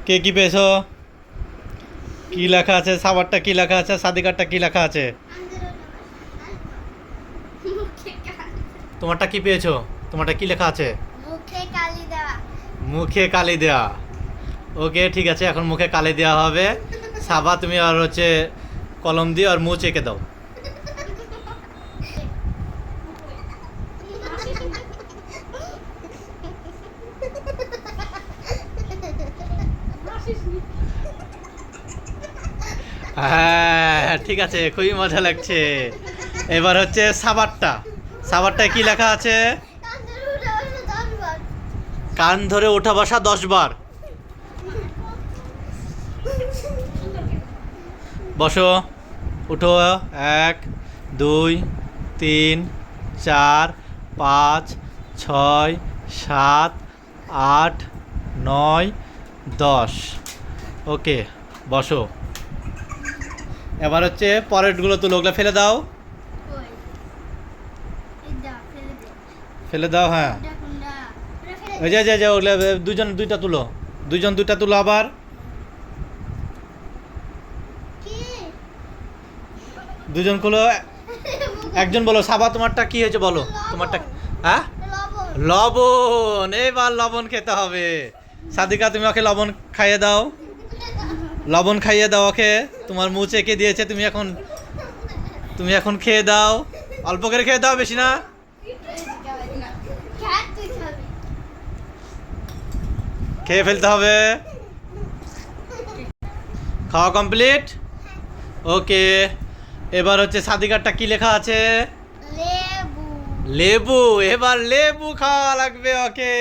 কে কি পেয়েছো? কি লেখা আছে? সাবারটা কি লেখা আছে? সাদিকারটা কি লেখা আছে? তোমারটা কি পেয়েছো? তোমারটা কি লেখা আছে? মুখে কালি দেওয়া। মুখে কালি দেওয়া। ওকে, ঠিক আছে, এখন মুখে কালি দেওয়া হবে। সাবা, তুমি আর হচ্ছে কলম দিয়ে আর মুখ চেকে দাও। হ্যাঁ, ঠিক আছে, খুবই মজা লাগছে। এবার হচ্ছে সাবারটা। সাবারটায় কি লেখা আছে? কান ধরে ওঠা বসা 10 বার। বসো, উঠো। 1 2 3 4 5 6 7 8 9 10। ওকে, বসো। এবার হচ্ছে পরেরগুলো তুলো, ওগুলো ফেলে দাও। ফেলে দাও, হ্যাঁ। ওই যে যে যে ওগুলো দুজন দুইটা তুলো, দুইজন দুইটা তুলো আবার। দুজন খুলো। একজন বলো, সাবা তোমারটা কি হয়েছে বলো। তোমারটা হ্যাঁ, লবণ। এবার লবণ খেতে হবে। সাদিকা, তুমি ওকে লবণ খাইয়ে দাও। লবণ খাইয়ে দাও ওকে। তোমার মুখ চেকে দিয়েছে, তুমি এখন খেয়ে দাও। অল্প করে খেয়ে দাও, বেশি না। খেয়ে ফেলতে হবে। খাওয়া কমপ্লিট। ওকে, এবার হচ্ছে সাদিকারটা কি লেখা আছে? লেবু। লেবু। এবার লেবু খাওয়া লাগবে ওকে।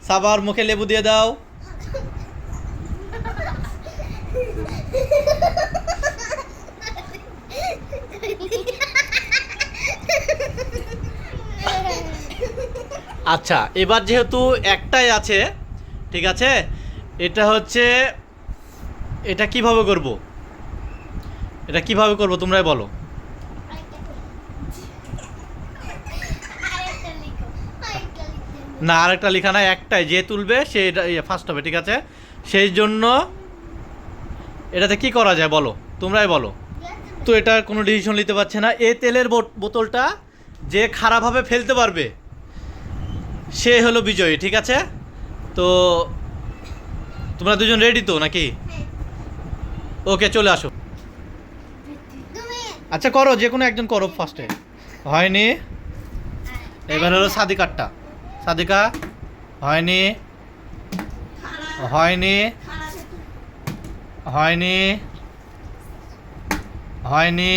সাবার মুখে লেবু দিয়ে দাও। আচ্ছা, এবার যেহেতু একটাই আছে, ঠিক আছে, এটা হচ্ছে, এটা কিভাবে করব? এটা কিভাবে করব তোমরাই বলো। না, আরেকটা লেখা না, একটাই, যে তুলবে সে ফার্স্ট হবে, ঠিক আছে। সেই জন্য এটাতে কি করা যায় বলো, তোমরাই বলো। তো এটার কোনো ডিসিশন নিতে পারছে না। এই তেলের বোতলটা যে খারাপভাবে ফেলতে পারবে সে হলো বিজয়ী, ঠিক আছে। তো তোমরা দুজন রেডি তো নাকি? ওকে, চলে আসো। আচ্ছা, করো, যে কোনো একজন করো ফার্স্টে। হয়নি। এবার হলো সাদিকারটা। সাদিকা, হয়নি, হয়নি, হয়নি, হয়নি।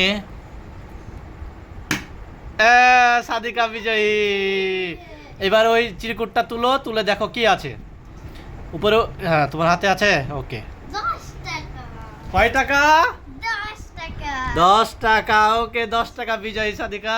সাদিকা বিজয়ী। এবার ওই চিরকুটটা তুলো, তুলে দেখো কি আছে উপরে। হ্যাঁ, তোমার হাতে আছে। ওকে, 10 টাকা। কয় টাকা? 10 টাকা। 10 টাকা। ওকে, 10 টাকা বিজয়ী সাদিকা।